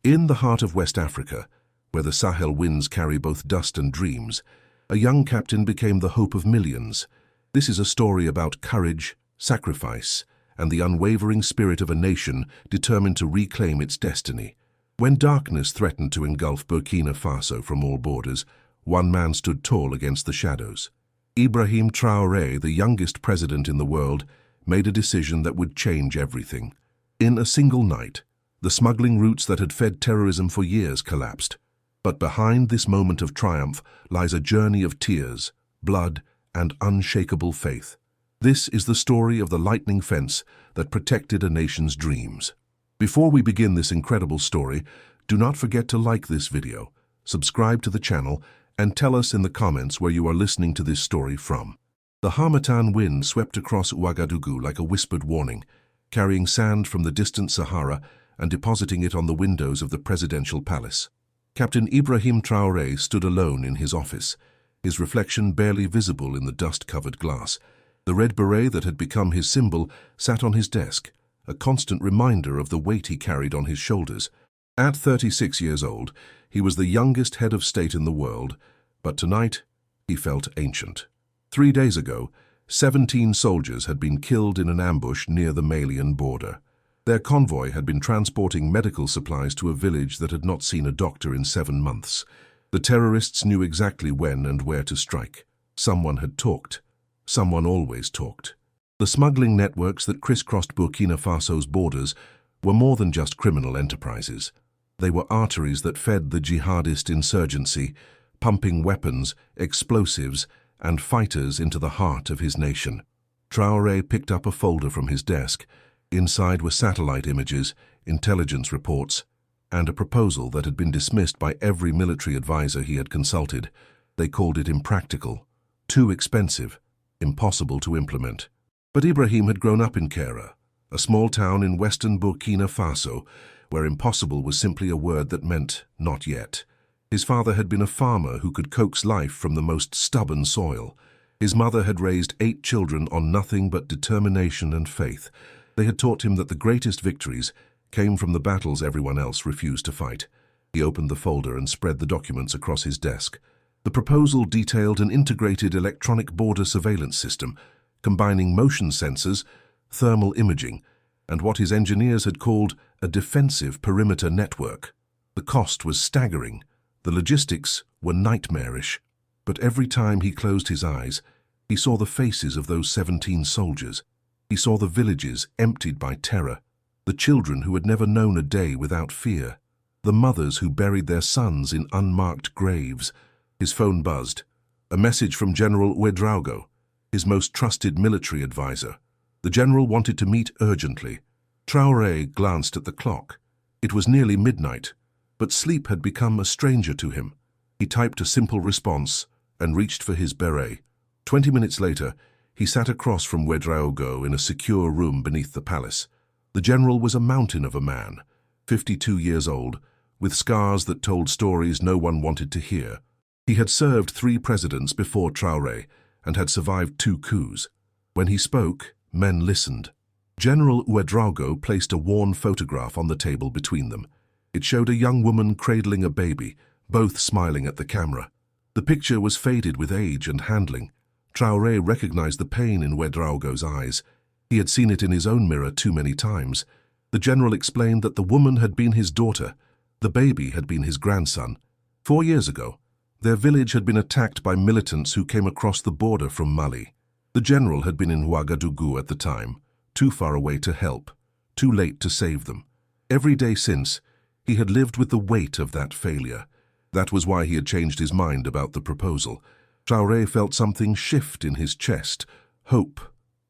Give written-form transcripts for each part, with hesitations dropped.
In the heart of West Africa, where the Sahel winds carry both dust and dreams, a young captain became the hope of millions. This is a story about courage, sacrifice, and the unwavering spirit of a nation determined to reclaim its destiny. When darkness threatened to engulf Burkina Faso from all borders, one man stood tall against the shadows. Ibrahim Traoré, the youngest president in the world, made a decision that would change everything. In a single night, the smuggling routes that had fed terrorism for years collapsed. But behind this moment of triumph lies a journey of tears, blood, and unshakable faith. This is the story of the lightning fence that protected a nation's dreams. Before we begin this incredible story, do not forget to like this video, subscribe to the channel, and tell us in the comments where you are listening to this story from. The Harmattan wind swept across Ouagadougou like a whispered warning, carrying sand from the distant Sahara and depositing it on the windows of the presidential palace. Captain Ibrahim Traoré stood alone in his office, his reflection barely visible in the dust-covered glass. The red beret that had become his symbol sat on his desk, a constant reminder of the weight he carried on his shoulders. At 36 years old, he was the youngest head of state in the world, but tonight he felt ancient. 3 days ago, 17 soldiers had been killed in an ambush near the Malian border. Their convoy had been transporting medical supplies to a village that had not seen a doctor in 7 months. The terrorists knew exactly when and where to strike. Someone had talked. Someone always talked. The smuggling networks that crisscrossed Burkina Faso's borders were more than just criminal enterprises. They were arteries that fed the jihadist insurgency, pumping weapons, explosives, and fighters into the heart of his nation. Traoré picked up a folder from his desk. Inside were satellite images, intelligence reports, and a proposal that had been dismissed by every military advisor he had consulted. They called it impractical, too expensive, impossible to implement. But Ibrahim had grown up in Kera, a small town in western Burkina Faso, where impossible was simply a word that meant not yet. His father had been a farmer who could coax life from the most stubborn soil. His mother had raised 8 children on nothing but determination and faith. They had taught him that the greatest victories came from the battles everyone else refused to fight. He opened the folder and spread the documents across his desk. The proposal detailed an integrated electronic border surveillance system, combining motion sensors, thermal imaging, and what his engineers had called a defensive perimeter network. The cost was staggering. The logistics were nightmarish. But every time he closed his eyes, he saw the faces of those 17 soldiers. He saw the villages emptied by terror, the children who had never known a day without fear, the mothers who buried their sons in unmarked graves. His phone buzzed. A message from General Ouedraogo, his most trusted military advisor. The general wanted to meet urgently. Traoré glanced at the clock. It was nearly midnight, but sleep had become a stranger to him. He typed a simple response and reached for his beret. 20 minutes later, he sat across from Ouedraogo in a secure room beneath the palace. The general was a mountain of a man, 52 years old, with scars that told stories no one wanted to hear. He had served 3 presidents before Traoré and had survived 2 coups. When he spoke, men listened. General Ouedraogo placed a worn photograph on the table between them. It showed a young woman cradling a baby, both smiling at the camera. The picture was faded with age and handling. Traoré recognized the pain in Ouedraogo's eyes. He had seen it in his own mirror too many times. The general explained that the woman had been his daughter. The baby had been his grandson. 4 years ago, their village had been attacked by militants who came across the border from Mali. The general had been in Ouagadougou at the time, too far away to help, too late to save them. Every day since, he had lived with the weight of that failure. That was why he had changed his mind about the proposal. Traoré felt something shift in his chest, hope,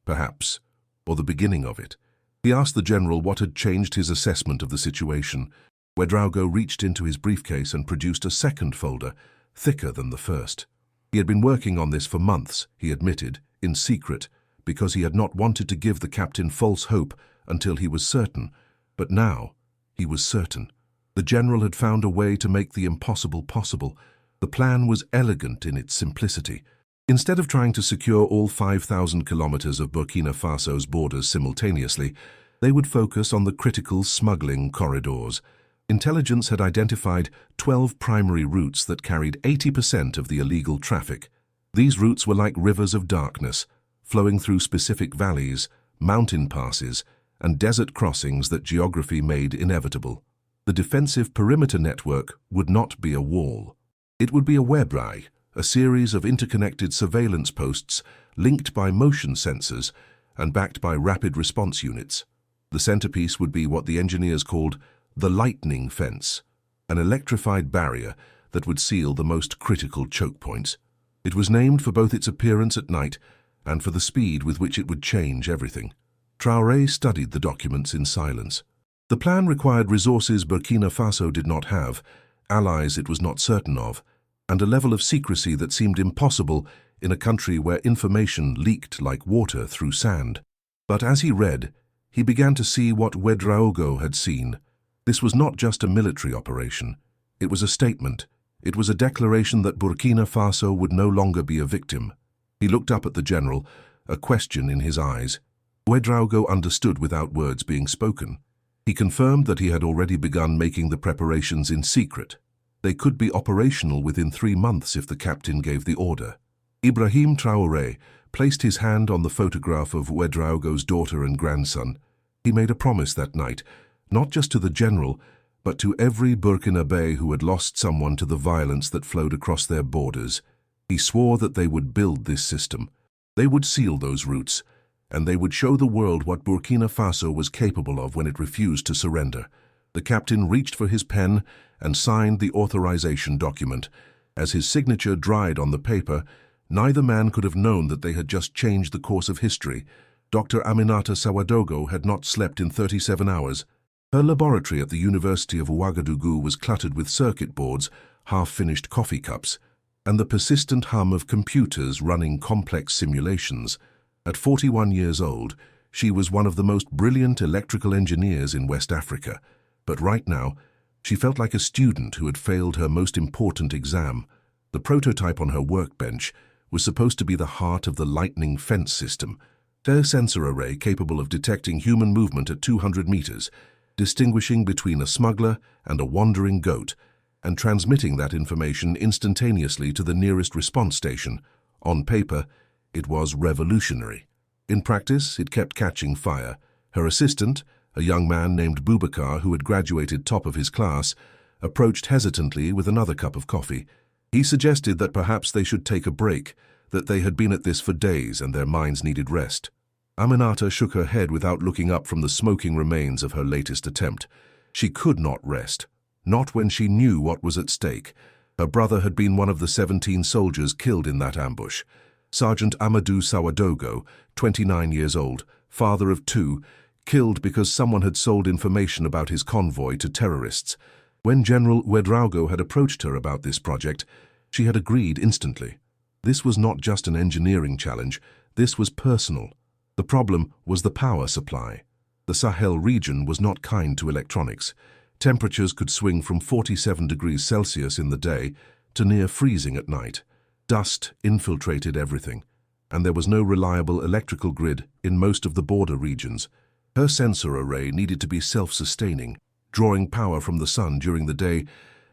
perhaps, or the beginning of it. He asked the general what had changed his assessment of the situation. Ouedraogo reached into his briefcase and produced a second folder, thicker than the first. He had been working on this for months, he admitted, in secret, because he had not wanted to give the captain false hope until he was certain. But now, he was certain. The general had found a way to make the impossible possible. The plan was elegant in its simplicity. Instead of trying to secure all 5,000 kilometers of Burkina Faso's borders simultaneously, they would focus on the critical smuggling corridors. Intelligence had identified 12 primary routes that carried 80% of the illegal traffic. These routes were like rivers of darkness, flowing through specific valleys, mountain passes, and desert crossings that geography made inevitable. The defensive perimeter network would not be a wall. It would be a webray, a series of interconnected surveillance posts linked by motion sensors and backed by rapid response units. The centerpiece would be what the engineers called the lightning fence, an electrified barrier that would seal the most critical choke points. It was named for both its appearance at night and for the speed with which it would change everything. Traoré studied the documents in silence. The plan required resources Burkina Faso did not have, allies it was not certain of, and a level of secrecy that seemed impossible in a country where information leaked like water through sand. But as he read, he began to see what Ouedraogo had seen. This was not just a military operation. It was a statement. It was a declaration that Burkina Faso would no longer be a victim. He looked up at the general, a question in his eyes. Ouedraogo understood without words being spoken. He confirmed that he had already begun making the preparations in secret. They could be operational within 3 months if the captain gave the order. Ibrahim Traoré placed his hand on the photograph of Ouedraogo's daughter and grandson. He made a promise that night, not just to the general, but to every Burkinabe who had lost someone to the violence that flowed across their borders. He swore that they would build this system. They would seal those routes, and they would show the world what Burkina Faso was capable of when it refused to surrender. The captain reached for his pen and signed the authorization document. As his signature dried on the paper, neither man could have known that they had just changed the course of history. Dr. Aminata Sawadogo had not slept in 37 hours. Her laboratory at the University of Ouagadougou was cluttered with circuit boards, half-finished coffee cups, and the persistent hum of computers running complex simulations. At 41 years old, she was one of the most brilliant electrical engineers in West Africa. But right now, she felt like a student who had failed her most important exam. The prototype on her workbench was supposed to be the heart of the lightning fence system, a sensor array capable of detecting human movement at 200 meters, distinguishing between a smuggler and a wandering goat, and transmitting that information instantaneously to the nearest response station. On paper, it was revolutionary. In practice, it kept catching fire. Her assistant, a young man named Boubacar who had graduated top of his class, approached hesitantly with another cup of coffee. He suggested that perhaps they should take a break, that they had been at this for days and their minds needed rest. Aminata shook her head without looking up from the smoking remains of her latest attempt. She could not rest, not when she knew what was at stake. Her brother had been one of the 17 soldiers killed in that ambush. Sergeant Amadou Sawadogo, 29 years old, father of 2, killed because someone had sold information about his convoy to terrorists. When General Ouedraogo had approached her about this project, she had agreed instantly. This was not just an engineering challenge, this was personal. The problem was the power supply. The Sahel region was not kind to electronics. Temperatures could swing from 47 degrees Celsius in the day to near freezing at night. Dust infiltrated everything, and there was no reliable electrical grid in most of the border regions. Her sensor array needed to be self-sustaining, drawing power from the sun during the day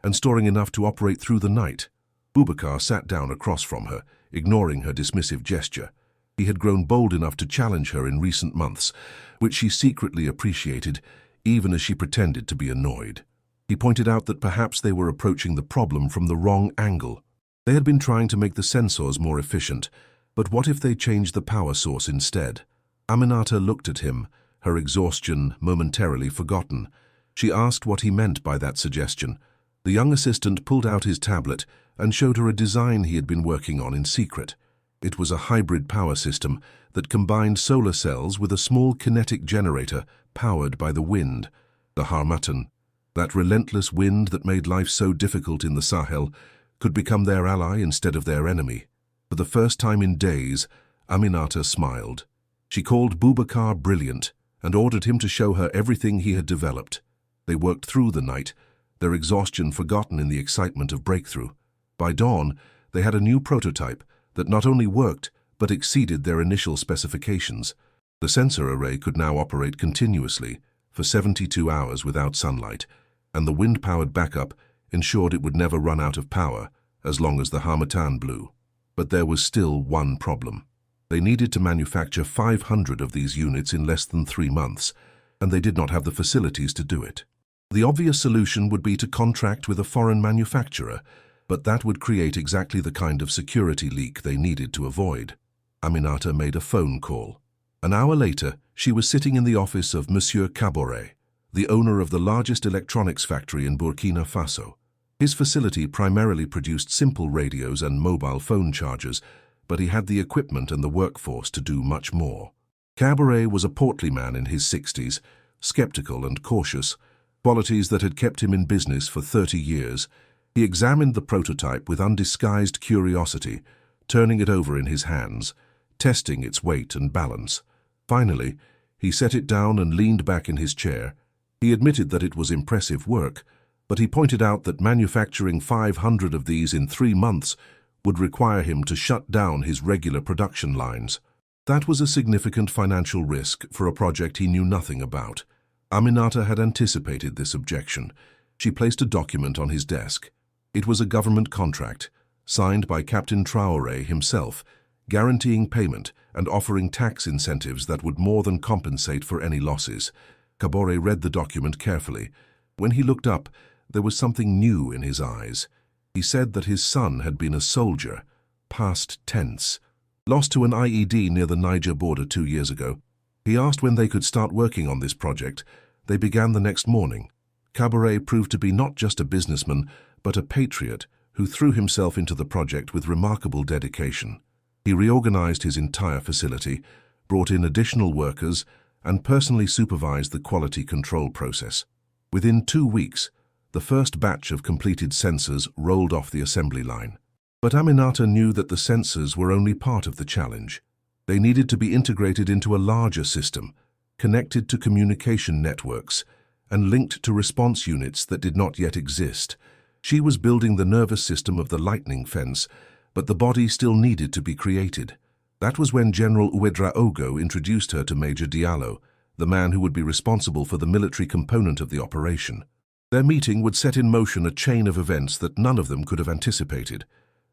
and storing enough to operate through the night. Boubacar sat down across from her, ignoring her dismissive gesture. He had grown bold enough to challenge her in recent months, which she secretly appreciated, even as she pretended to be annoyed. He pointed out that perhaps they were approaching the problem from the wrong angle. They had been trying to make the sensors more efficient, but what if they changed the power source instead? Aminata looked at him, her exhaustion momentarily forgotten. She asked what he meant by that suggestion. The young assistant pulled out his tablet and showed her a design he had been working on in secret. It was a hybrid power system that combined solar cells with a small kinetic generator powered by the wind, the harmattan. That relentless wind that made life so difficult in the Sahel could become their ally instead of their enemy. For the first time in days, Aminata smiled. She called Boubacar brilliant and ordered him to show her everything he had developed. They worked through the night, their exhaustion forgotten in the excitement of breakthrough. By dawn, they had a new prototype that not only worked, but exceeded their initial specifications. The sensor array could now operate continuously, for 72 hours without sunlight. and the wind-powered backup ensured it would never run out of power as long as the harmattan blew. But there was still one problem. They needed to manufacture 500 of these units in less than 3 months, and they did not have the facilities to do it. The obvious solution would be to contract with a foreign manufacturer, but that would create exactly the kind of security leak they needed to avoid. Aminata made a phone call. An hour later, she was sitting in the office of Monsieur Traoré, the owner of the largest electronics factory in Burkina Faso. His facility primarily produced simple radios and mobile phone chargers, but he had the equipment and the workforce to do much more. Traoré was a portly man in his 60s, skeptical and cautious, qualities that had kept him in business for 30 years. He examined the prototype with undisguised curiosity, turning it over in his hands, testing its weight and balance. Finally, he set it down and leaned back in his chair. He admitted that it was impressive work, but he pointed out that manufacturing 500 of these in 3 months would require him to shut down his regular production lines. That was a significant financial risk for a project he knew nothing about. Aminata had anticipated this objection. She placed a document on his desk. It was a government contract, signed by Captain Traoré himself, guaranteeing payment and offering tax incentives that would more than compensate for any losses. Traoré read the document carefully. When he looked up, there was something new in his eyes. He said that his son had been a soldier, past tense, lost to an IED near the Niger border 2 years ago. He asked when they could start working on this project. They began the next morning. Traoré proved to be not just a businessman, but a patriot who threw himself into the project with remarkable dedication. He reorganized his entire facility, brought in additional workers, and personally supervised the quality control process. Within 2 weeks, the first batch of completed sensors rolled off the assembly line. But Aminata knew that the sensors were only part of the challenge. They needed to be integrated into a larger system, connected to communication networks, and linked to response units that did not yet exist. She was building the nervous system of the lightning fence, but the body still needed to be created. That was when General Ouedraogo introduced her to Major Diallo, the man who would be responsible for the military component of the operation. Their meeting would set in motion a chain of events that none of them could have anticipated.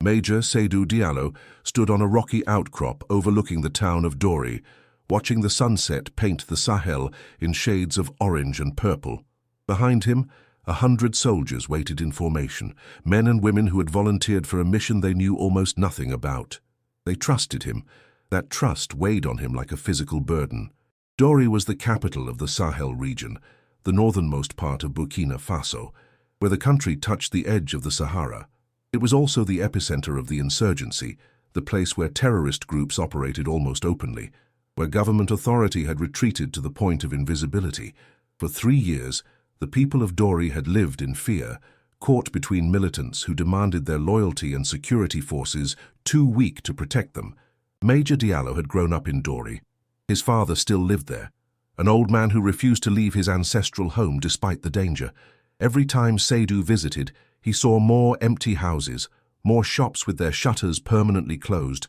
Major Seydou Diallo stood on a rocky outcrop overlooking the town of Dori, watching the sunset paint the Sahel in shades of orange and purple. Behind him, 100 soldiers waited in formation, men and women who had volunteered for a mission they knew almost nothing about. They trusted him. That trust weighed on him like a physical burden. Dori was the capital of the Sahel region, the northernmost part of Burkina Faso, where the country touched the edge of the Sahara. It was also the epicenter of the insurgency, the place where terrorist groups operated almost openly, where government authority had retreated to the point of invisibility. For 3 years, the people of Dori had lived in fear, caught between militants who demanded their loyalty and security forces too weak to protect them. Major Diallo had grown up in Dori. His father still lived there, an old man who refused to leave his ancestral home despite the danger. Every time Seydou visited, he saw more empty houses, more shops with their shutters permanently closed,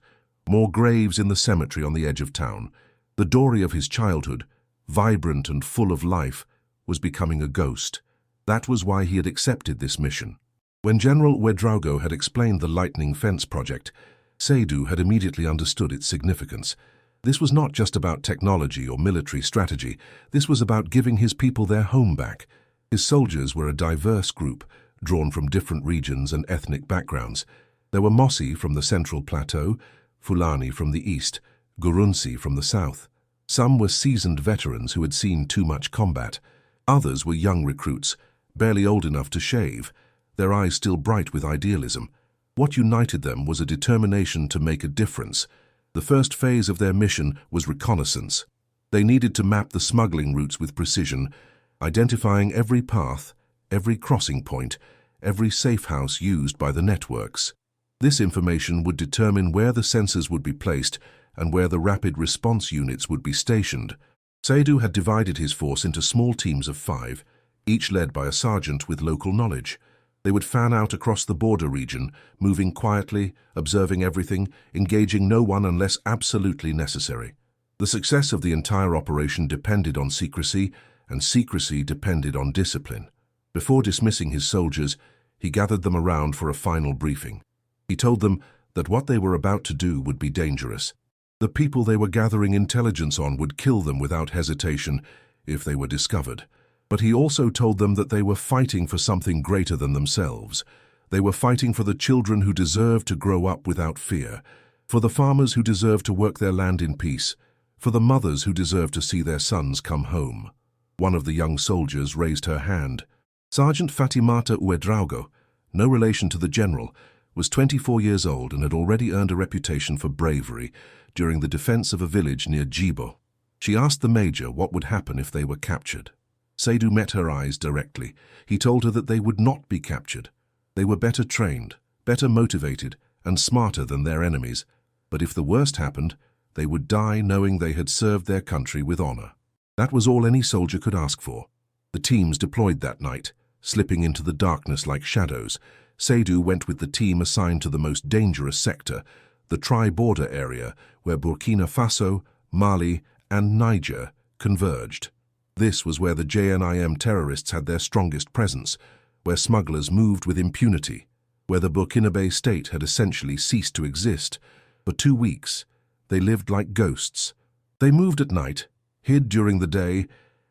more graves in the cemetery on the edge of town. The Dori of his childhood, vibrant and full of life, was becoming a ghost. That was why he had accepted this mission. When General Ouedraogo had explained the lightning fence project, Seydou had immediately understood its significance. This was not just about technology or military strategy. This was about giving his people their home back. His soldiers were a diverse group, drawn from different regions and ethnic backgrounds. There were Mossi from the Central Plateau, Fulani from the east, Gurunsi from the south. Some were seasoned veterans who had seen too much combat. Others were young recruits, barely old enough to shave, their eyes still bright with idealism. What united them was a determination to make a difference. The first phase of their mission was reconnaissance. They needed to map the smuggling routes with precision, identifying every path, every crossing point, every safe house used by the networks. This information would determine where the sensors would be placed and where the rapid response units would be stationed. Seydou had divided his force into small teams of 5, each led by a sergeant with local knowledge. They would fan out across the border region, moving quietly, observing everything, engaging no one unless absolutely necessary. The success of the entire operation depended on secrecy, and secrecy depended on discipline. Before dismissing his soldiers, he gathered them around for a final briefing. He told them that what they were about to do would be dangerous. The people they were gathering intelligence on would kill them without hesitation if they were discovered. But he also told them that they were fighting for something greater than themselves. They were fighting for the children who deserve to grow up without fear, for the farmers who deserve to work their land in peace, for the mothers who deserve to see their sons come home. One of the young soldiers raised her hand. Sergeant Fatimata Ouedraogo, no relation to the general, was 24 years old and had already earned a reputation for bravery during the defense of a village near Djibo. She asked the major what would happen if they were captured. Seydou met her eyes directly. He told her that they would not be captured. They were better trained, better motivated, and smarter than their enemies. But if the worst happened, they would die knowing they had served their country with honor. That was all any soldier could ask for. The teams deployed that night, slipping into the darkness like shadows. Seydou went with the team assigned to the most dangerous sector, the tri-border area where Burkina Faso, Mali, and Niger converged. This was where the JNIM terrorists had their strongest presence, where smugglers moved with impunity, where the Burkinabe state had essentially ceased to exist. For 2 weeks, they lived like ghosts. They moved at night, hid during the day,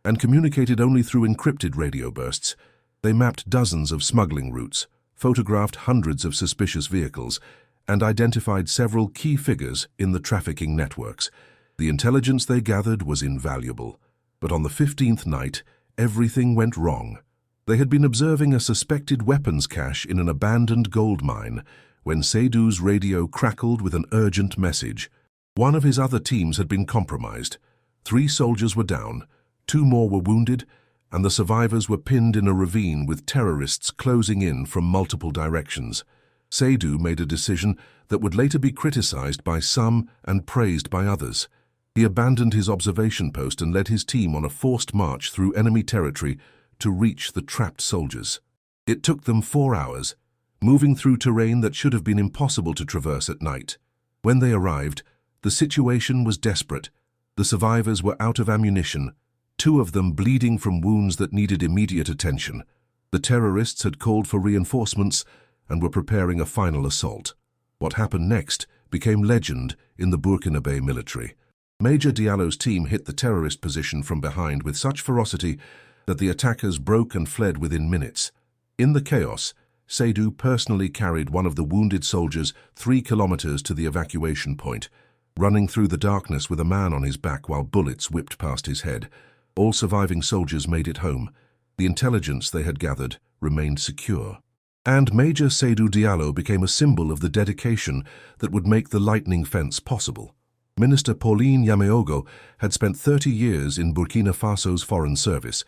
and communicated only through encrypted radio bursts. They mapped dozens of smuggling routes, photographed hundreds of suspicious vehicles, and identified several key figures in the trafficking networks. The intelligence they gathered was invaluable. But on the 15th night, everything went wrong. They had been observing a suspected weapons cache in an abandoned gold mine when Seydou's radio crackled with an urgent message. One of his other teams had been compromised. 3 soldiers were down, 2 more were wounded, and the survivors were pinned in a ravine with terrorists closing in from multiple directions. Seydou made a decision that would later be criticized by some and praised by others. He abandoned his observation post and led his team on a forced march through enemy territory to reach the trapped soldiers. It took them 4 hours, moving through terrain that should have been impossible to traverse at night. When they arrived, the situation was desperate. The survivors were out of ammunition, 2 of them bleeding from wounds that needed immediate attention. The terrorists had called for reinforcements and were preparing a final assault. What happened next became legend in the Burkinabe military. Major Diallo's team hit the terrorist position from behind with such ferocity that the attackers broke and fled within minutes. In the chaos, Seydou personally carried one of the wounded soldiers 3 kilometers to the evacuation point, running through the darkness with a man on his back while bullets whipped past his head. All surviving soldiers made it home. The intelligence they had gathered remained secure. And Major Seydou Diallo became a symbol of the dedication that would make the lightning fence possible. Minister Pauline Yameogo had spent 30 years in Burkina Faso's foreign service,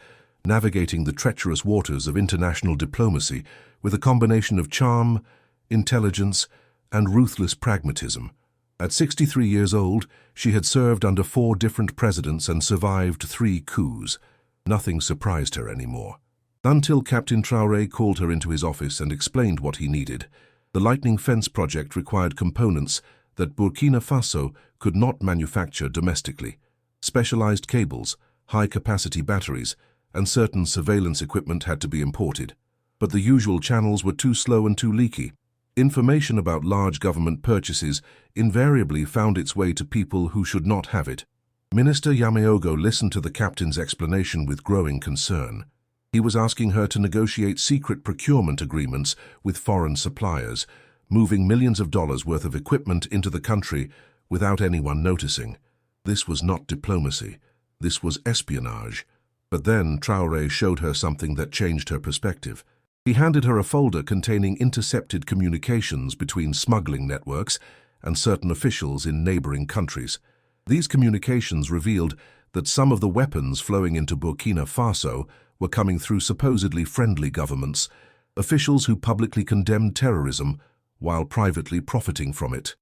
navigating the treacherous waters of international diplomacy with a combination of charm, intelligence, and ruthless pragmatism. At 63 years old, she had served under 4 different presidents and survived 3 coups. Nothing surprised her anymore. Until Captain Traoré called her into his office and explained what he needed. The lightning fence project required components that Burkina Faso could not manufacture domestically. Specialized cables, high-capacity batteries, and certain surveillance equipment had to be imported. But the usual channels were too slow and too leaky. Information about large government purchases invariably found its way to people who should not have it. Minister Yameogo listened to the captain's explanation with growing concern. He was asking her to negotiate secret procurement agreements with foreign suppliers, moving millions of dollars worth of equipment into the country without anyone noticing. This was not diplomacy. This was espionage. But then Traoré showed her something that changed her perspective. He handed her a folder containing intercepted communications between smuggling networks and certain officials in neighboring countries. These communications revealed that some of the weapons flowing into Burkina Faso were coming through supposedly friendly governments, officials who publicly condemned terrorism while privately profiting from it.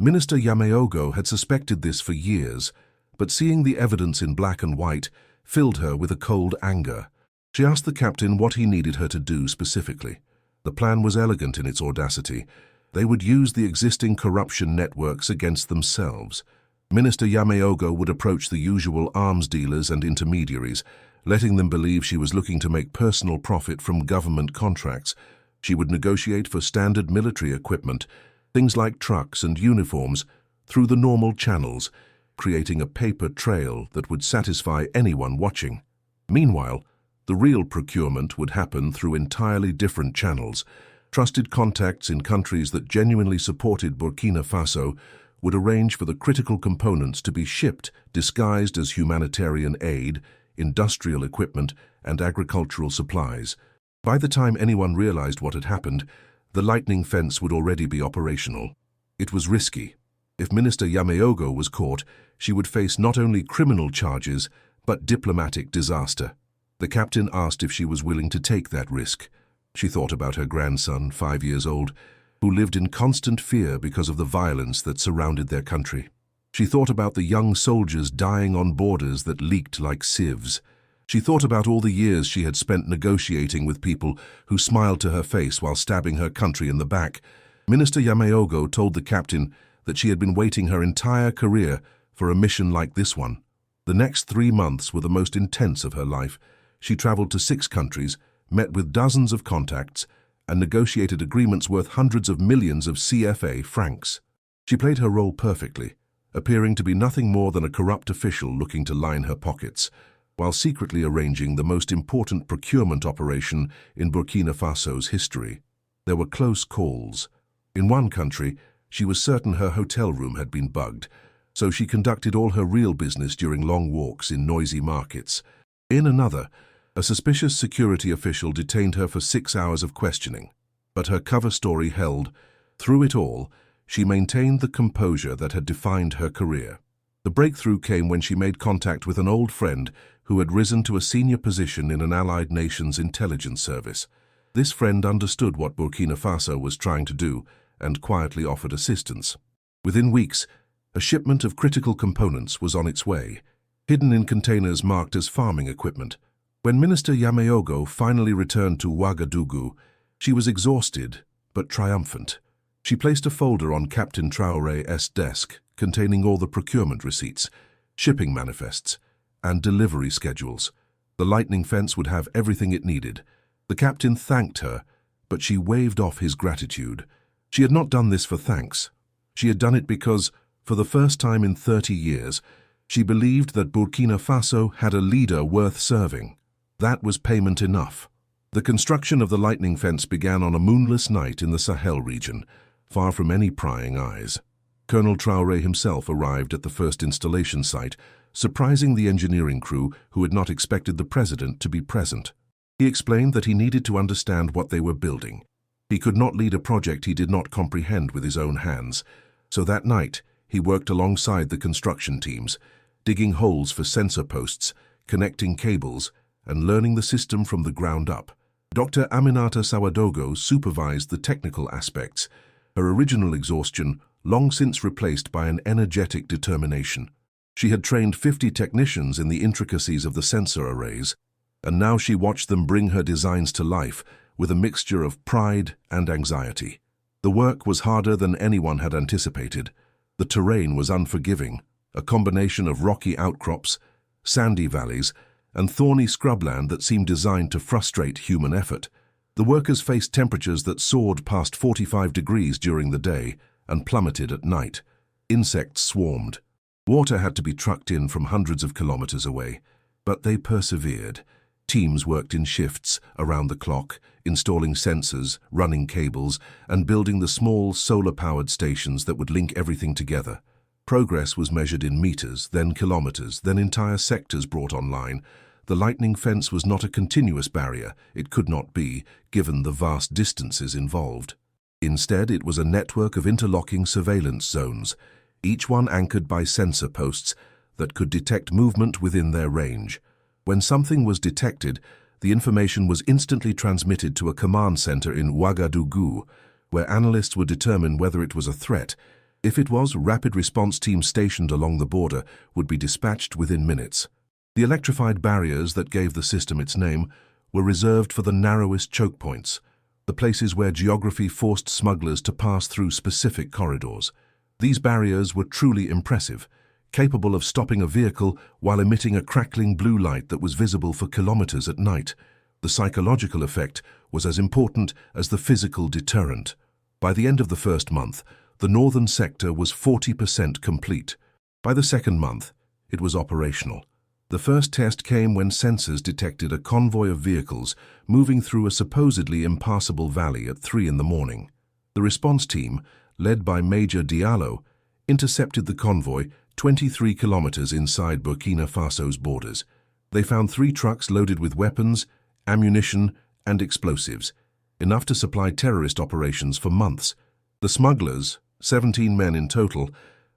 Minister Yameogo had suspected this for years, but seeing the evidence in black and white filled her with a cold anger. She asked the captain what he needed her to do specifically. The plan was elegant in its audacity. They would use the existing corruption networks against themselves. Minister Yameogo would approach the usual arms dealers and intermediaries, letting them believe she was looking to make personal profit from government contracts. She would negotiate for standard military equipment, things like trucks and uniforms, through the normal channels, creating a paper trail that would satisfy anyone watching. Meanwhile, the real procurement would happen through entirely different channels. Trusted contacts in countries that genuinely supported Burkina Faso would arrange for the critical components to be shipped disguised as humanitarian aid, industrial equipment, and agricultural supplies. By the time anyone realized what had happened, the lightning fence would already be operational. It was risky. If Minister Yameogo was caught, she would face not only criminal charges, but diplomatic disaster. The captain asked if she was willing to take that risk. She thought about her grandson, 5 years old, who lived in constant fear because of the violence that surrounded their country. She thought about the young soldiers dying on borders that leaked like sieves. She thought about all the years she had spent negotiating with people who smiled to her face while stabbing her country in the back. Minister Yameogo told the captain that she had been waiting her entire career for a mission like this one. The next 3 months were the most intense of her life. She traveled to 6 countries, met with dozens of contacts, and negotiated agreements worth hundreds of millions of CFA francs. She played her role perfectly, appearing to be nothing more than a corrupt official looking to line her pockets, while secretly arranging the most important procurement operation in Burkina Faso's history. There were close calls. In one country, she was certain her hotel room had been bugged, so she conducted all her real business during long walks in noisy markets. In another, a suspicious security official detained her for 6 hours of questioning. But her cover story held. Through it all, she maintained the composure that had defined her career. The breakthrough came when she made contact with an old friend who had risen to a senior position in an allied nation's intelligence service. This friend understood what Burkina Faso was trying to do and quietly offered assistance. Within weeks, a shipment of critical components was on its way, hidden in containers marked as farming equipment. When Minister Yameogo finally returned to Ouagadougou, she was exhausted but triumphant. She placed a folder on Captain Traoré's desk containing all the procurement receipts, shipping manifests, and delivery schedules. The lightning fence would have everything it needed. The captain thanked her, but she waved off his gratitude. She had not done this for thanks. She had done it because, for the first time in 30 years, she believed that Burkina Faso had a leader worth serving. That was payment enough. The construction of the lightning fence began on a moonless night in the Sahel region, far from any prying eyes. Colonel Traoré himself arrived at the first installation site, surprising the engineering crew who had not expected the president to be present. He explained that he needed to understand what they were building. He could not lead a project he did not comprehend with his own hands, so that night he worked alongside the construction teams, digging holes for sensor posts, connecting cables, and learning the system from the ground up. Dr. Aminata Sawadogo supervised the technical aspects, her original exhaustion long since replaced by an energetic determination. She had trained 50 technicians in the intricacies of the sensor arrays, and now she watched them bring her designs to life with a mixture of pride and anxiety. The work was harder than anyone had anticipated. The terrain was unforgiving, a combination of rocky outcrops, sandy valleys, and thorny scrubland that seemed designed to frustrate human effort. The workers faced temperatures that soared past 45 degrees during the day and plummeted at night. Insects swarmed. Water had to be trucked in from hundreds of kilometers away, but they persevered. Teams worked in shifts around the clock, installing sensors, running cables, and building the small solar-powered stations that would link everything together. Progress was measured in meters, then kilometers, then entire sectors brought online. The lightning fence was not a continuous barrier. It could not be, given the vast distances involved. Instead, it was a network of interlocking surveillance zones, each one anchored by sensor posts that could detect movement within their range. When something was detected, the information was instantly transmitted to a command center in Ouagadougou, where analysts would determine whether it was a threat. If it was, rapid response teams stationed along the border would be dispatched within minutes. The electrified barriers that gave the system its name were reserved for the narrowest choke points, the places where geography forced smugglers to pass through specific corridors. These barriers were truly impressive, capable of stopping a vehicle while emitting a crackling blue light that was visible for kilometers at night. The psychological effect was as important as the physical deterrent. By the end of the first month, the northern sector was 40% complete. By the second month, it was operational. The first test came when sensors detected a convoy of vehicles moving through a supposedly impassable valley at 3 in the morning. The response team, led by Major Diallo, intercepted the convoy 23 kilometers inside Burkina Faso's borders. They found 3 trucks loaded with weapons, ammunition, and explosives, enough to supply terrorist operations for months. The smugglers, 17 men in total,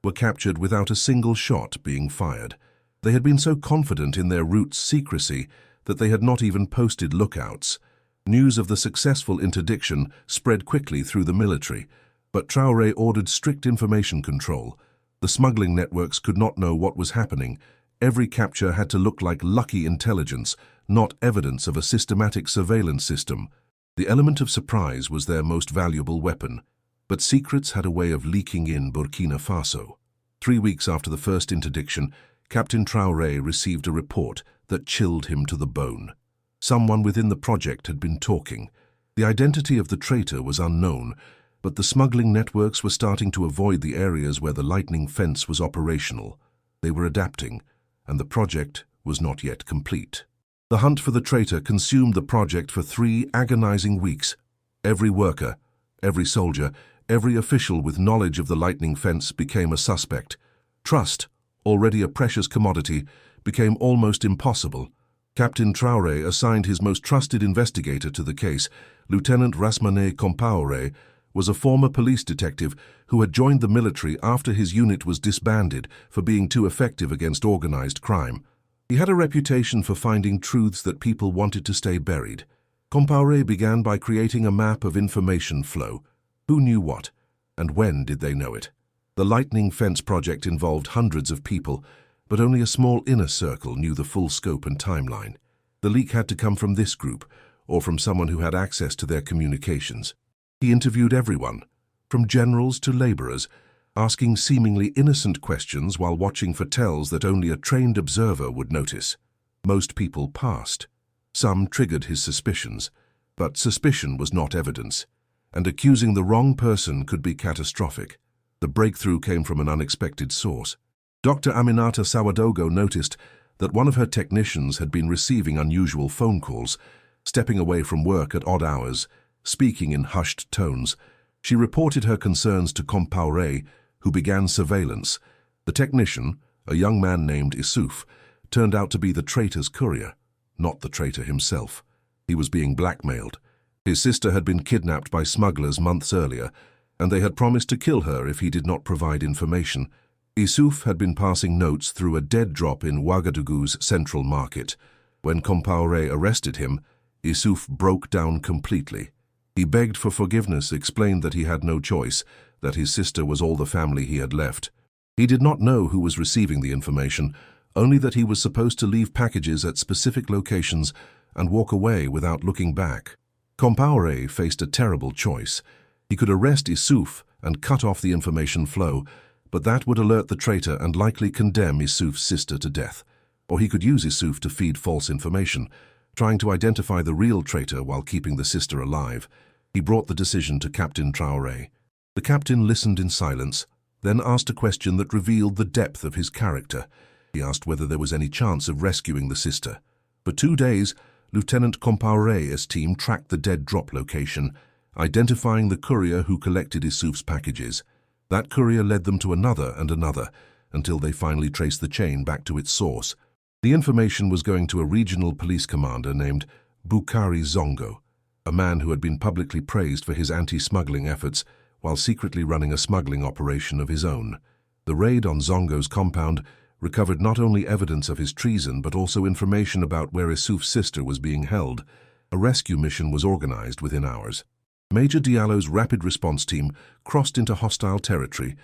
were captured without a single shot being fired. They had been so confident in their route's secrecy that they had not even posted lookouts. News of the successful interdiction spread quickly through the military, but Traoré ordered strict information control. The smuggling networks could not know what was happening. Every capture had to look like lucky intelligence, not evidence of a systematic surveillance system. The element of surprise was their most valuable weapon. But secrets had a way of leaking in Burkina Faso. 3 weeks after the first interdiction, Captain Traoré received a report that chilled him to the bone. Someone within the project had been talking. The identity of the traitor was unknown, but the smuggling networks were starting to avoid the areas where the lightning fence was operational. They were adapting, and the project was not yet complete. The hunt for the traitor consumed the project for 3 agonizing weeks. Every worker, every soldier, every official with knowledge of the lightning fence became a suspect. Trust, already a precious commodity, became almost impossible. Captain Traoré assigned his most trusted investigator to the case. Lieutenant Rasmane Compaoré was a former police detective who had joined the military after his unit was disbanded for being too effective against organized crime. He had a reputation for finding truths that people wanted to stay buried. Compaoré began by creating a map of information flow. Who knew what, and when did they know it? The lightning fence project involved hundreds of people, but only a small inner circle knew the full scope and timeline. The leak had to come from this group, or from someone who had access to their communications. He interviewed everyone, from generals to laborers, asking seemingly innocent questions while watching for tells that only a trained observer would notice. Most people passed. Some triggered his suspicions, but suspicion was not evidence, and accusing the wrong person could be catastrophic. The breakthrough came from an unexpected source. Dr. Aminata Sawadogo noticed that one of her technicians had been receiving unusual phone calls, stepping away from work at odd hours, speaking in hushed tones. She reported her concerns to Compaoré, who began surveillance. The technician, a young man named Issouf, turned out to be the traitor's courier, not the traitor himself. He was being blackmailed. His sister had been kidnapped by smugglers months earlier, and they had promised to kill her if he did not provide information. Issouf had been passing notes through a dead drop in Ouagadougou's central market. When Compaoré arrested him, Issouf broke down completely. He begged for forgiveness, explained that he had no choice, that his sister was all the family he had left. He did not know who was receiving the information, only that he was supposed to leave packages at specific locations and walk away without looking back. Compaoré faced a terrible choice. He could arrest Issouf and cut off the information flow, but that would alert the traitor and likely condemn Issouf's sister to death. Or he could use Issouf to feed false information, trying to identify the real traitor while keeping the sister alive. He brought the decision to Captain Traoré. The captain listened in silence, then asked a question that revealed the depth of his character. He asked whether there was any chance of rescuing the sister. For 2 days, Lieutenant Compaoré's team tracked the dead drop location, identifying the courier who collected Issouf's packages. That courier led them to another and another, until they finally traced the chain back to its source. The information was going to a regional police commander named Boukari Zongo, a man who had been publicly praised for his anti-smuggling efforts while secretly running a smuggling operation of his own. The raid on Zongo's compound recovered not only evidence of his treason but also information about where Issouf's sister was being held. A rescue mission was organized within hours. Major Diallo's rapid response team crossed into hostile territory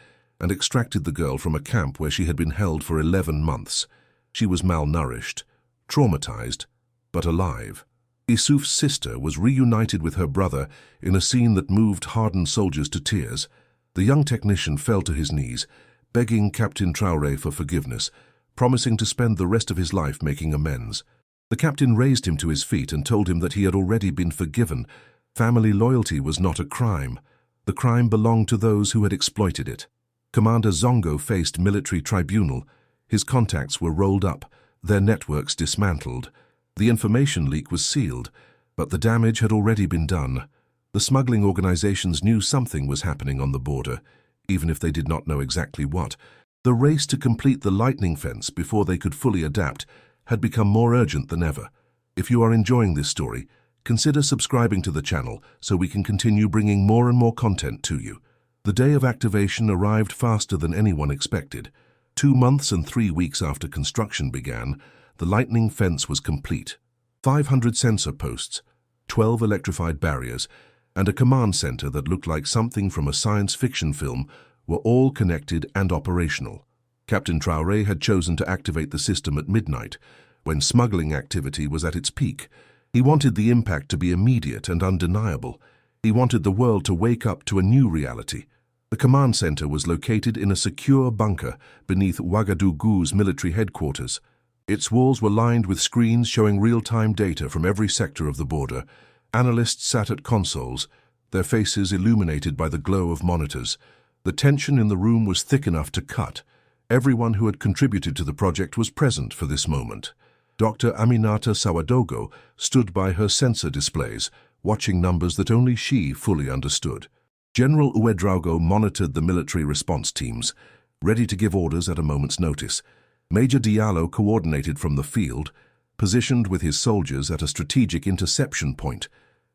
and extracted the girl from a camp where she had been held for 11 months. She was malnourished, traumatized, but alive. Issouf's sister was reunited with her brother in a scene that moved hardened soldiers to tears. The young technician fell to his knees, begging Captain Traoré for forgiveness, promising to spend the rest of his life making amends. The captain raised him to his feet and told him that he had already been forgiven. Family loyalty was not a crime. The crime belonged to those who had exploited it. Commander Zongo faced military tribunal. His contacts were rolled up, their networks dismantled. The information leak was sealed, but the damage had already been done. The smuggling organizations knew something was happening on the border, even if they did not know exactly what. The race to complete the lightning fence before they could fully adapt had become more urgent than ever. If you are enjoying this story, consider subscribing to the channel so we can continue bringing more and more content to you. The day of activation arrived faster than anyone expected. 2 months and 3 weeks after construction began, the lightning fence was complete. 500 sensor posts, 12 electrified barriers, and a command center that looked like something from a science fiction film were all connected and operational. Captain Traoré had chosen to activate the system at midnight, when smuggling activity was at its peak. He wanted the impact to be immediate and undeniable. He wanted the world to wake up to a new reality. The command center was located in a secure bunker beneath Ouagadougou's military headquarters. Its walls were lined with screens showing real-time data from every sector of the border. Analysts sat at consoles, their faces illuminated by the glow of monitors. The tension in the room was thick enough to cut. Everyone who had contributed to the project was present for this moment. Dr. Aminata Sawadogo stood by her sensor displays, watching numbers that only she fully understood. General Ouedraogo monitored the military response teams, ready to give orders at a moment's notice. Major Diallo coordinated from the field, positioned with his soldiers at a strategic interception point.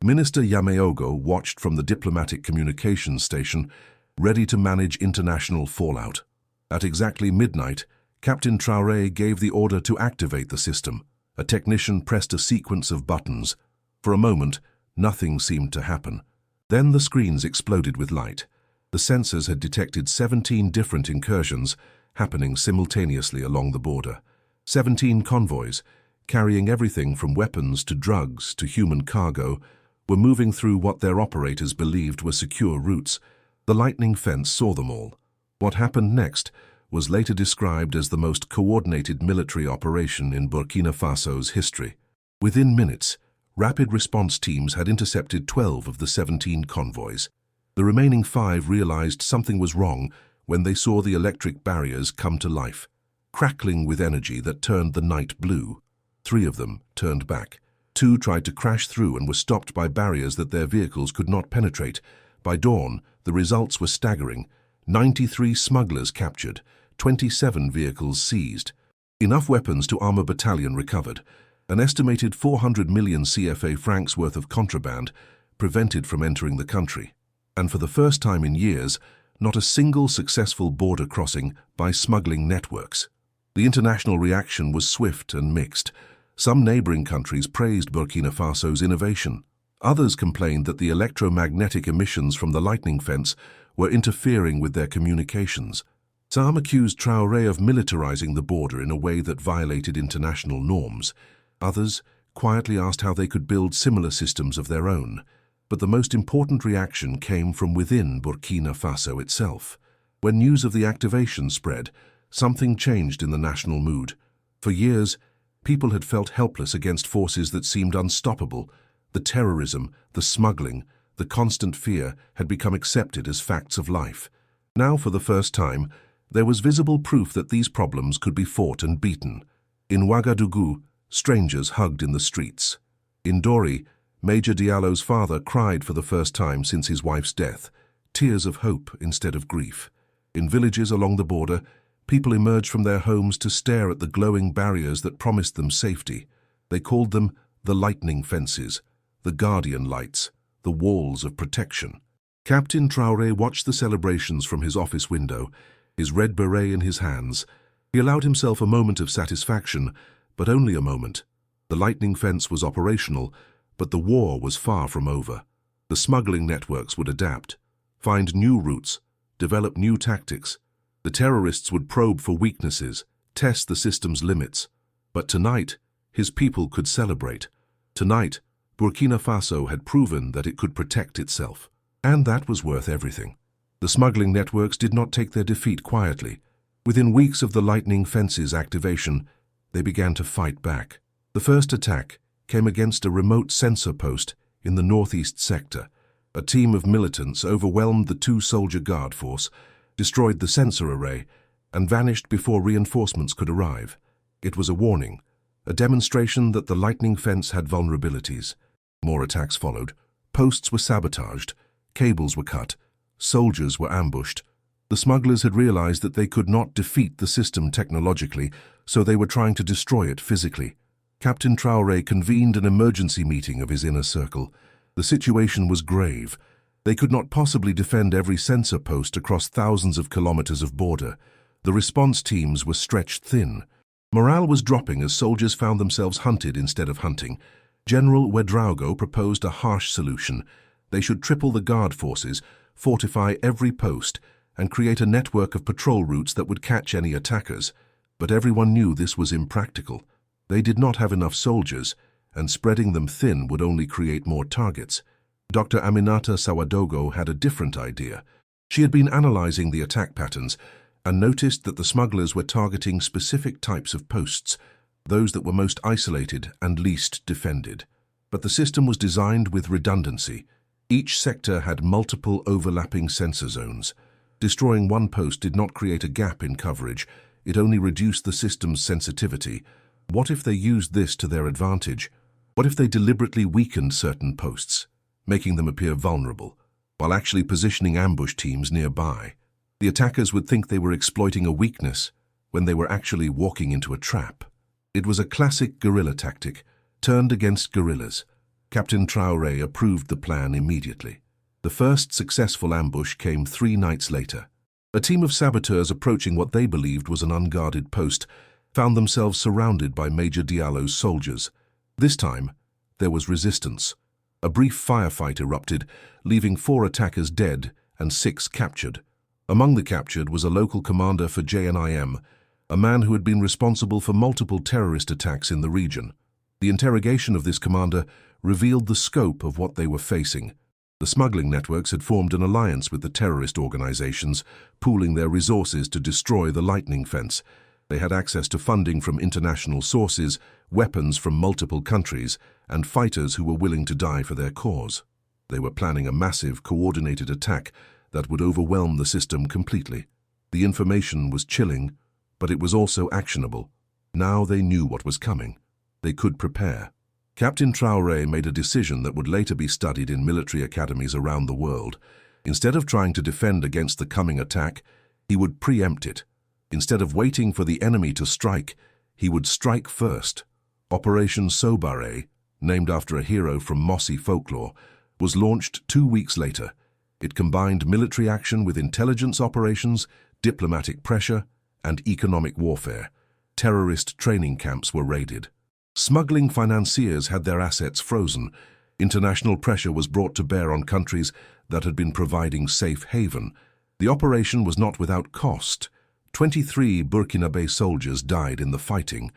Minister Yameogo watched from the diplomatic communications station, ready to manage international fallout. At exactly midnight, Captain Traoré gave the order to activate the system. A technician pressed a sequence of buttons. For a moment, nothing seemed to happen. Then the screens exploded with light. The sensors had detected 17 different incursions happening simultaneously along the border. 17 convoys, carrying everything from weapons to drugs to human cargo, were moving through what their operators believed were secure routes. The lightning fence saw them all. What happened next was later described as the most coordinated military operation in Burkina Faso's history. Within minutes, rapid response teams had intercepted 12 of the 17 convoys. The remaining 5 realized something was wrong when they saw the electric barriers come to life, crackling with energy that turned the night blue. 3 of them turned back. 2 tried to crash through and were stopped by barriers that their vehicles could not penetrate. By dawn, the results were staggering. 93 smugglers captured, 27 vehicles seized. Enough weapons to arm a battalion recovered. An estimated 400 million CFA francs worth of contraband prevented from entering the country. And for the first time in years, not a single successful border crossing by smuggling networks. The international reaction was swift and mixed. Some neighboring countries praised Burkina Faso's innovation. Others complained that the electromagnetic emissions from the lightning fence were interfering with their communications. Some accused Traoré of militarizing the border in a way that violated international norms. Others quietly asked how they could build similar systems of their own. But the most important reaction came from within Burkina Faso itself. When news of the activation spread, something changed in the national mood. For years, people had felt helpless against forces that seemed unstoppable. The terrorism, the smuggling, the constant fear had become accepted as facts of life. Now, for the first time, there was visible proof that these problems could be fought and beaten. In Ouagadougou, strangers hugged in the streets. In Dori, Major Diallo's father cried for the first time since his wife's death, tears of hope instead of grief. In villages along the border, people emerged from their homes to stare at the glowing barriers that promised them safety. They called them the lightning fences, the guardian lights, the walls of protection. Captain Traoré watched the celebrations from his office window, his red beret in his hands. He allowed himself a moment of satisfaction, but only a moment. The lightning fence was operational, but the war was far from over. The smuggling networks would adapt, find new routes, develop new tactics. The terrorists would probe for weaknesses, test the system's limits. But tonight, his people could celebrate. Tonight, Burkina Faso had proven that it could protect itself. And that was worth everything. The smuggling networks did not take their defeat quietly. Within weeks of the lightning fence's activation, they began to fight back. The first attack came against a remote sensor post in the northeast sector. A team of militants overwhelmed the two-soldier guard force, destroyed the sensor array, and vanished before reinforcements could arrive. It was a warning, a demonstration that the lightning fence had vulnerabilities. More attacks followed. Posts were sabotaged, cables were cut, soldiers were ambushed. The smugglers had realized that they could not defeat the system technologically, so they were trying to destroy it physically. Captain Traoré convened an emergency meeting of his inner circle. The situation was grave. They could not possibly defend every sensor post across thousands of kilometers of border. The response teams were stretched thin. Morale was dropping as soldiers found themselves hunted instead of hunting. General Ouedraogo proposed a harsh solution. They should triple the guard forces, fortify every post, and create a network of patrol routes that would catch any attackers. But everyone knew this was impractical. They did not have enough soldiers, and spreading them thin would only create more targets. Dr. Aminata Sawadogo had a different idea. She had been analyzing the attack patterns and noticed that the smugglers were targeting specific types of posts, those that were most isolated and least defended. But the system was designed with redundancy. Each sector had multiple overlapping sensor zones. Destroying one post did not create a gap in coverage, it only reduced the system's sensitivity. What if they used this to their advantage? What if they deliberately weakened certain posts, making them appear vulnerable, while actually positioning ambush teams nearby? The attackers would think they were exploiting a weakness when they were actually walking into a trap. It was a classic guerrilla tactic, turned against guerrillas. Captain Traoré approved the plan immediately. The first successful ambush came 3 nights later. A team of saboteurs approaching what they believed was an unguarded post found themselves surrounded by Major Diallo's soldiers. This time, there was resistance. A brief firefight erupted, leaving 4 attackers dead and 6 captured. Among the captured was a local commander for JNIM, a man who had been responsible for multiple terrorist attacks in the region. The interrogation of this commander revealed the scope of what they were facing. The smuggling networks had formed an alliance with the terrorist organizations, pooling their resources to destroy the lightning fence. They had access to funding from international sources, weapons from multiple countries, and fighters who were willing to die for their cause. They were planning a massive, coordinated attack that would overwhelm the system completely. The information was chilling, but it was also actionable. Now they knew what was coming. They could prepare. Captain Traoré made a decision that would later be studied in military academies around the world. Instead of trying to defend against the coming attack, he would preempt it. Instead of waiting for the enemy to strike, he would strike first. Operation Soaring, named after a hero from Mossi folklore, was launched 2 weeks later. It combined military action with intelligence operations, diplomatic pressure, and economic warfare. Terrorist training camps were raided. Smuggling financiers had their assets frozen. International pressure was brought to bear on countries that had been providing safe haven. The operation was not without cost. 23 Burkina Faso soldiers died in the fighting.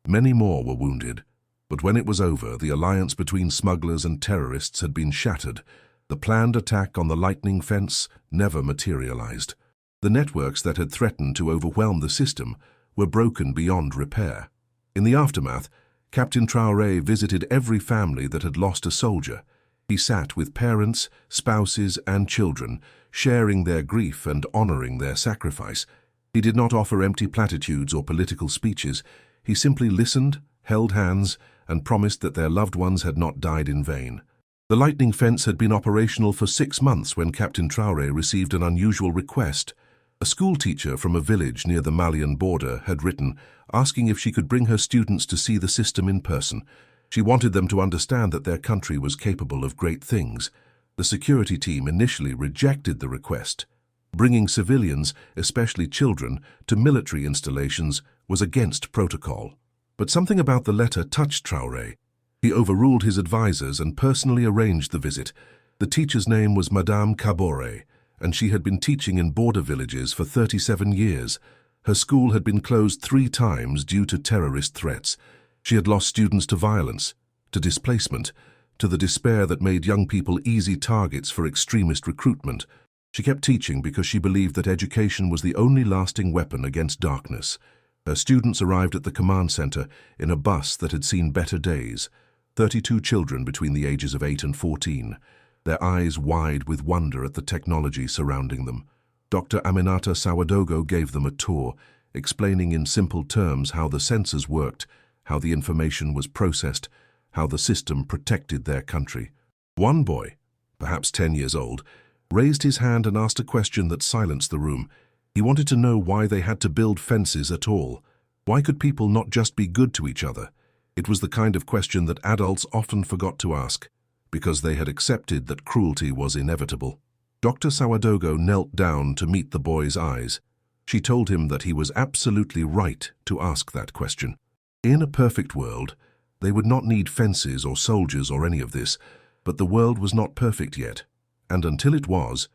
Many more were wounded. But when it was over, the alliance between smugglers and terrorists had been shattered. The planned attack on the lightning fence never materialized. The networks that had threatened to overwhelm the system were broken beyond repair. In the aftermath, Captain Traoré visited every family that had lost a soldier. He sat with parents, spouses, and children, sharing their grief and honoring their sacrifice. He did not offer empty platitudes or political speeches. He simply listened, held hands, and promised that their loved ones had not died in vain. The lightning fence had been operational for 6 months when Captain Traoré received an unusual request. A school teacher from a village near the Malian border had written, asking if she could bring her students to see the system in person. She wanted them to understand that their country was capable of great things. The security team initially rejected the request. Bringing civilians, especially children, to military installations was against protocol. But something about the letter touched Traoré. He overruled his advisors and personally arranged the visit. The teacher's name was Madame Kabore, and she had been teaching in border villages for 37 years. Her school had been closed 3 times due to terrorist threats. She had lost students to violence, to displacement, to the despair that made young people easy targets for extremist recruitment. She kept teaching because she believed that education was the only lasting weapon against darkness. Her students arrived at the command center in a bus that had seen better days, 32 children between the ages of 8 and 14, their eyes wide with wonder at the technology surrounding them. Dr. Aminata Sawadogo gave them a tour, explaining in simple terms how the sensors worked, how the information was processed, how the system protected their country. One boy, perhaps 10 years old, raised his hand and asked a question that silenced the room. He wanted to know why they had to build fences at all. Why could people not just be good to each other? It was the kind of question that adults often forgot to ask, because they had accepted that cruelty was inevitable. Dr. Sawadogo knelt down to meet the boy's eyes. She told him that he was absolutely right to ask that question. In a perfect world, they would not need fences or soldiers or any of this, but the world was not perfect yet. And until it was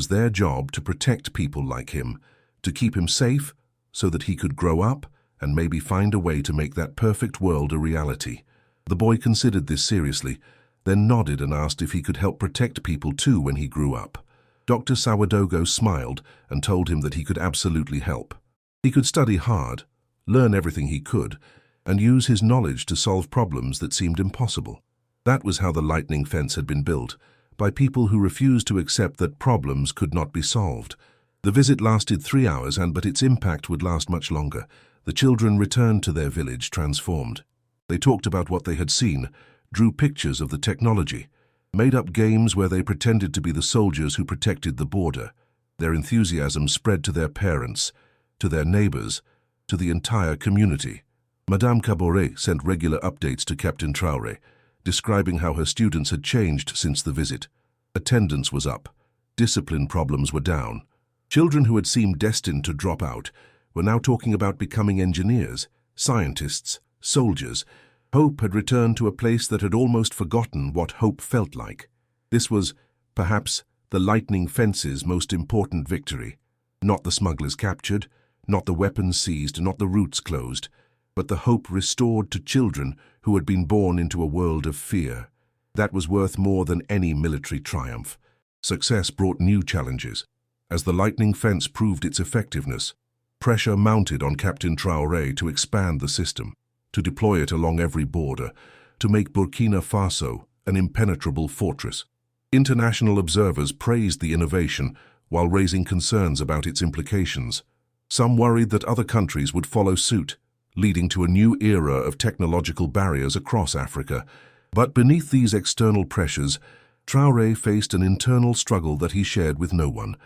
their job to protect people like him, to keep him safe so that he could grow up and maybe find a way to make that perfect world a reality. The boy considered this seriously, then nodded and asked if he could help protect people too when he grew up. Dr. Sawadogo smiled and told him that he could absolutely help. He could study hard, learn everything he could, and use his knowledge to solve problems that seemed impossible. That was how the lightning fence had been built, by people who refused to accept that problems could not be solved. The visit lasted 3 hours, but its impact would last much longer. The children returned to their village transformed. They talked about what they had seen, drew pictures of the technology, made up games where they pretended to be the soldiers who protected the border. Their enthusiasm spread to their parents, to their neighbors, to the entire community. Madame Traoré sent regular updates to Captain Traoré, describing how her students had changed since the visit. Attendance was up. Discipline problems were down. Children who had seemed destined to drop out were now talking about becoming engineers, scientists, soldiers. Hope had returned to a place that had almost forgotten what hope felt like. This was, perhaps, the lightning fence's most important victory. Not the smugglers captured, not the weapons seized, not the routes closed, but the hope restored to children who had been born into a world of fear. That was worth more than any military triumph. Success brought new challenges. As the lightning fence proved its effectiveness, pressure mounted on Captain Traoré to expand the system, to deploy it along every border, to make Burkina Faso an impenetrable fortress. International observers praised the innovation while raising concerns about its implications. Some worried that other countries would follow suit, leading to a new era of technological barriers across Africa. But beneath these external pressures, Traoré faced an internal struggle that he shared with no one.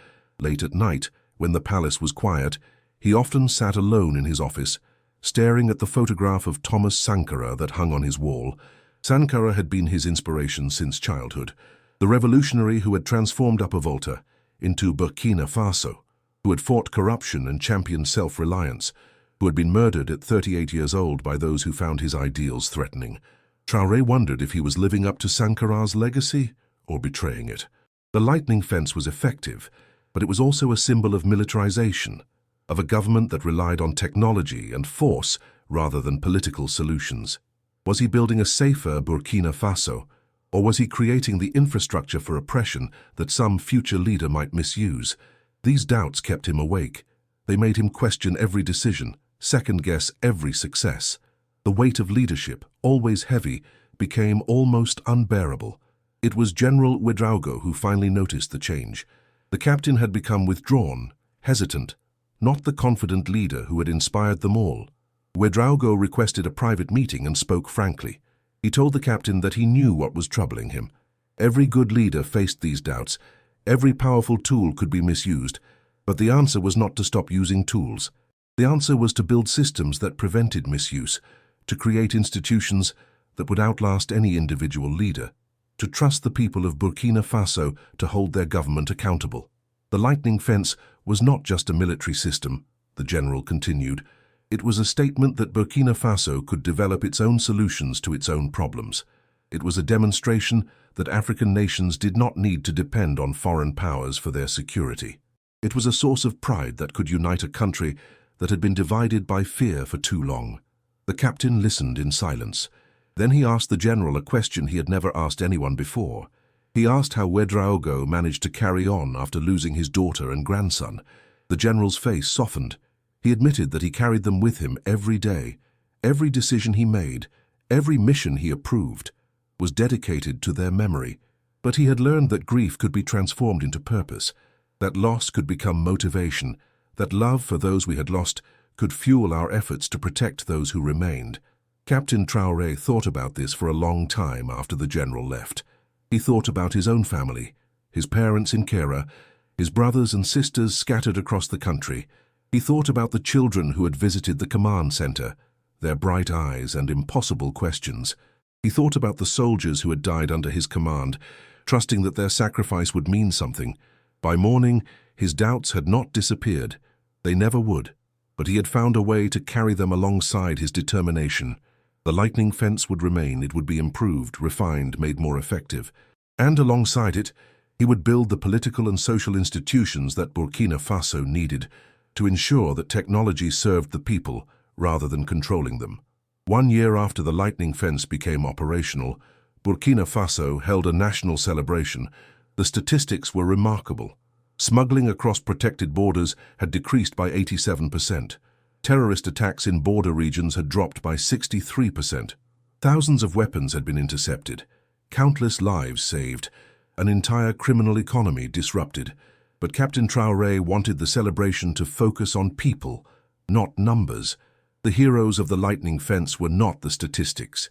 Late at night, when the palace was quiet, he often sat alone in his office, staring at the photograph of Thomas Sankara that hung on his wall. Sankara had been his inspiration since childhood, the revolutionary who had transformed Upper Volta into Burkina Faso, who had fought corruption and championed self-reliance, who had been murdered at 38 years old by those who found his ideals threatening. Traoré wondered if he was living up to Sankara's legacy or betraying it. The lightning fence was effective, but it was also a symbol of militarization, of a government that relied on technology and force rather than political solutions. Was he building a safer Burkina Faso, or was he creating the infrastructure for oppression that some future leader might misuse? These doubts kept him awake. They made him question every decision, second-guess every success. The weight of leadership, always heavy, became almost unbearable. It was General Ouedraogo who finally noticed the change. The captain had become withdrawn, hesitant, not the confident leader who had inspired them all. Ouedraogo requested a private meeting and spoke frankly. He told the captain that he knew what was troubling him. Every good leader faced these doubts. Every powerful tool could be misused, but the answer was not to stop using tools. The answer was to build systems that prevented misuse, to create institutions that would outlast any individual leader, to trust the people of Burkina Faso to hold their government accountable. The lightning fence was not just a military system, the general continued. It was a statement that Burkina Faso could develop its own solutions to its own problems. It was a demonstration that African nations did not need to depend on foreign powers for their security. It was a source of pride that could unite a country that had been divided by fear for too long. The captain listened in silence. Then he asked the general a question he had never asked anyone before. He asked how Ouedraogo managed to carry on after losing his daughter and grandson. The general's face softened. He admitted that he carried them with him every day. Every decision he made, every mission he approved, was dedicated to their memory. But he had learned that grief could be transformed into purpose, that loss could become motivation, that love for those we had lost could fuel our efforts to protect those who remained. Captain Traoré thought about this for a long time after the general left. He thought about his own family, his parents in Kera, his brothers and sisters scattered across the country. He thought about the children who had visited the command center, their bright eyes and impossible questions. He thought about the soldiers who had died under his command, trusting that their sacrifice would mean something. By morning, his doubts had not disappeared. They never would, but he had found a way to carry them alongside his determination. The lightning fence would remain. It would be improved, refined, made more effective. And alongside it, he would build the political and social institutions that Burkina Faso needed to ensure that technology served the people rather than controlling them. 1 year after the lightning fence became operational, Burkina Faso held a national celebration. The statistics were remarkable. Smuggling across protected borders had decreased by 87%. Terrorist attacks in border regions had dropped by 63%. Thousands of weapons had been intercepted, countless lives saved, an entire criminal economy disrupted. But Captain Traoré wanted the celebration to focus on people, not numbers. The heroes of the lightning fence were not the statistics.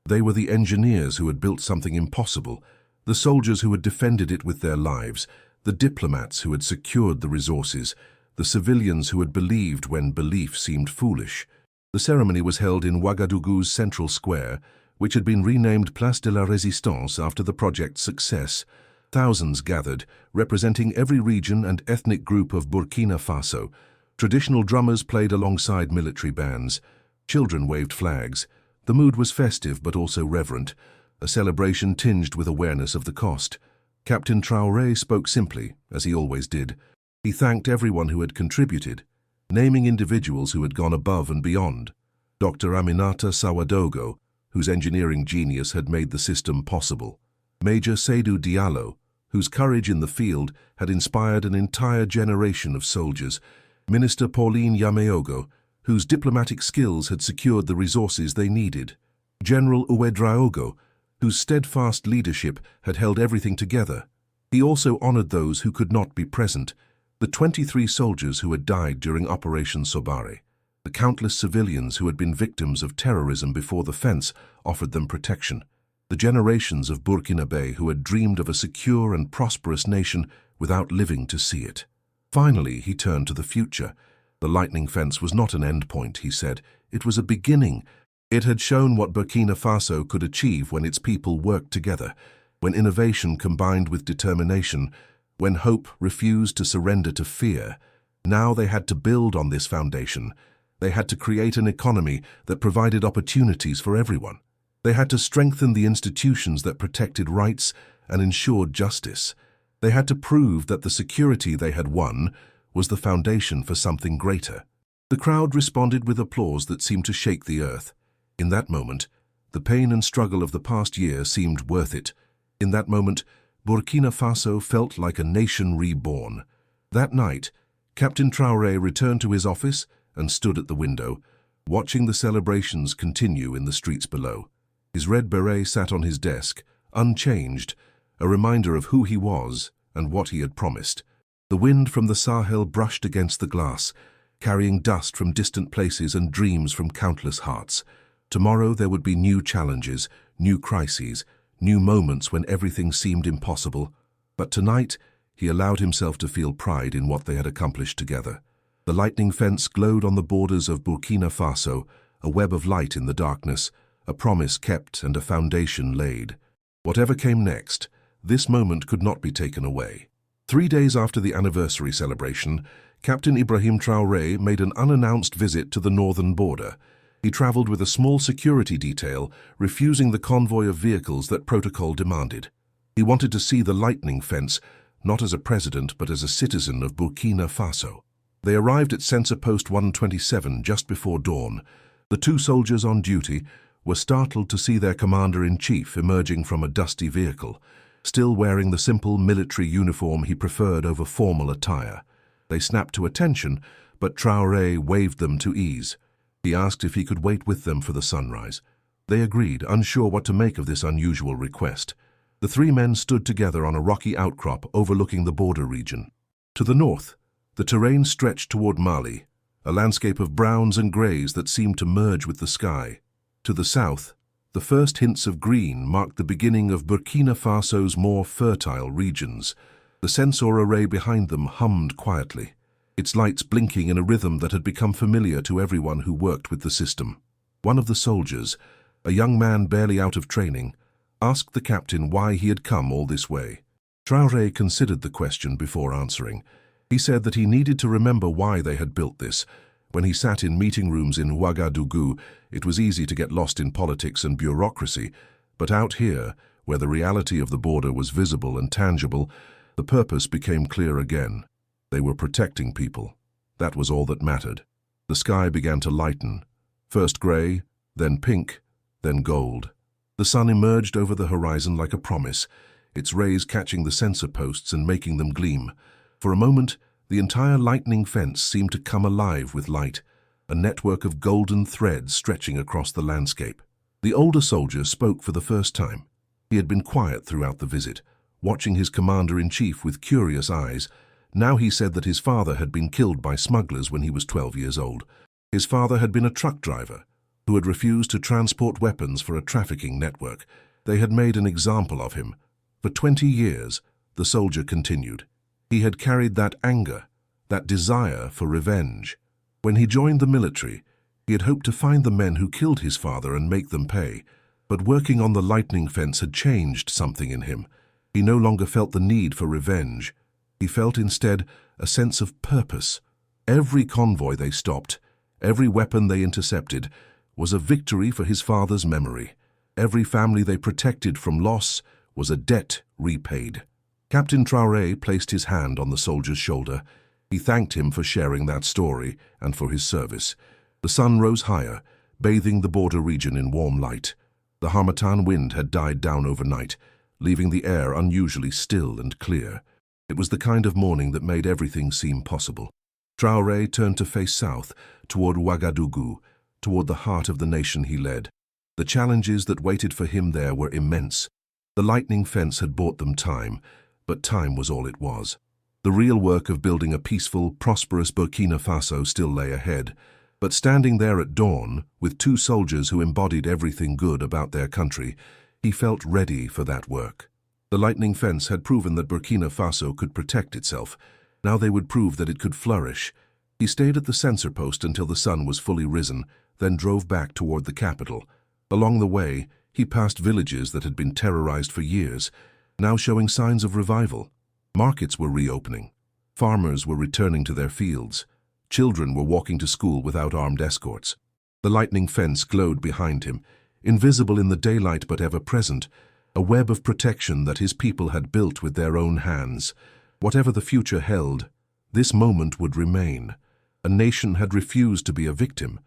They were the engineers who had built something impossible, the soldiers who had defended it with their lives, the diplomats who had secured the resources, the civilians who had believed when belief seemed foolish. The ceremony was held in Ouagadougou's central square, which had been renamed Place de la Résistance after the project's success. Thousands gathered, representing every region and ethnic group of Burkina Faso. Traditional drummers played alongside military bands. Children waved flags. The mood was festive but also reverent, a celebration tinged with awareness of the cost. Captain Traoré spoke simply, as he always did. He thanked everyone who had contributed, naming individuals who had gone above and beyond. Dr. Aminata Sawadogo, whose engineering genius had made the system possible. Major Seydou Diallo, whose courage in the field had inspired an entire generation of soldiers. Minister Pauline Yameogo, whose diplomatic skills had secured the resources they needed. General Ouedraogo, whose steadfast leadership had held everything together. He also honored those who could not be present, the 23 soldiers who had died during Operation Soaring. The countless civilians who had been victims of terrorism before the fence offered them protection. The generations of Burkinabe who had dreamed of a secure and prosperous nation without living to see it. Finally, he turned to the future. The lightning fence was not an end point, he said. It was a beginning. It had shown what Burkina Faso could achieve when its people worked together, when innovation combined with determination, when hope refused to surrender to fear. Now they had to build on this foundation. They had to create an economy that provided opportunities for everyone. They had to strengthen the institutions that protected rights and ensured justice. They had to prove that the security they had won was the foundation for something greater. The crowd responded with applause that seemed to shake the earth. In that moment, the pain and struggle of the past year seemed worth it. In that moment, Burkina Faso felt like a nation reborn. That night, Captain Traoré returned to his office and stood at the window, watching the celebrations continue in the streets below. His red beret sat on his desk, unchanged, a reminder of who he was and what he had promised. The wind from the Sahel brushed against the glass, carrying dust from distant places and dreams from countless hearts. Tomorrow there would be new challenges, new crises, new moments when everything seemed impossible. But tonight, he allowed himself to feel pride in what they had accomplished together. The lightning fence glowed on the borders of Burkina Faso, a web of light in the darkness, a promise kept and a foundation laid. Whatever came next, this moment could not be taken away. 3 days after the anniversary celebration, Captain Ibrahim Traoré made an unannounced visit to the northern border. He traveled with a small security detail, refusing the convoy of vehicles that protocol demanded. He wanted to see the lightning fence, not as a president but as a citizen of Burkina Faso. They arrived at Sensor Post 127 just before dawn. The 2 soldiers on duty were startled to see their commander-in-chief emerging from a dusty vehicle. still wearing the simple military uniform he preferred over formal attire. They snapped to attention, but Traoré waved them to ease. He asked if he could wait with them for the sunrise. They agreed, unsure what to make of this unusual request. The three men stood together on a rocky outcrop overlooking the border region. To the north, the terrain stretched toward Mali, a landscape of browns and greys that seemed to merge with the sky. To the south, the first hints of green marked the beginning of Burkina Faso's more fertile regions. The sensor array behind them hummed quietly, its lights blinking in a rhythm that had become familiar to everyone who worked with the system. One of the soldiers, a young man barely out of training, asked the captain why he had come all this way. Traoré considered the question before answering. He said that he needed to remember why they had built this. When he sat in meeting rooms in Ouagadougou, it was easy to get lost in politics and bureaucracy, but out here, where the reality of the border was visible and tangible, the purpose became clear again. They were protecting people. That was all that mattered. The sky began to lighten, first grey, then pink, then gold. The sun emerged over the horizon like a promise, its rays catching the sensor posts and making them gleam. For a moment, the entire lightning fence seemed to come alive with light, a network of golden threads stretching across the landscape. The older soldier spoke for the first time. He had been quiet throughout the visit, watching his commander-in-chief with curious eyes. Now he said that his father had been killed by smugglers when he was 12 years old. His father had been a truck driver who had refused to transport weapons for a trafficking network. They had made an example of him. For 20 years, the soldier continued. He had carried that anger, that desire for revenge. When he joined the military, he had hoped to find the men who killed his father and make them pay. But working on the lightning fence had changed something in him. He no longer felt the need for revenge. He felt instead a sense of purpose. Every convoy they stopped, every weapon they intercepted, was a victory for his father's memory. Every family they protected from loss was a debt repaid. Captain Traoré placed his hand on the soldier's shoulder. He thanked him for sharing that story and for his service. The sun rose higher, bathing the border region in warm light. The harmattan wind had died down overnight, leaving the air unusually still and clear. It was the kind of morning that made everything seem possible. Traoré turned to face south, toward Ouagadougou, toward the heart of the nation he led. The challenges that waited for him there were immense. The lightning fence had bought them time, but time was all it was. The real work of building a peaceful, prosperous Burkina Faso still lay ahead. But standing there at dawn, with two soldiers who embodied everything good about their country, he felt ready for that work. The lightning fence had proven that Burkina Faso could protect itself. Now they would prove that it could flourish. He stayed at the sensor post until the sun was fully risen, then drove back toward the capital. Along the way, he passed villages that had been terrorized for years, now showing signs of revival. Markets were reopening. Farmers were returning to their fields. Children were walking to school without armed escorts. The lightning fence glowed behind him, invisible in the daylight but ever present, a web of protection that his people had built with their own hands. Whatever the future held, this moment would remain. A nation had refused to be a victim.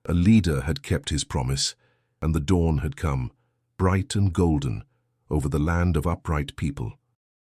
A leader had kept his promise, and the dawn had come, bright and golden, over the land of upright people.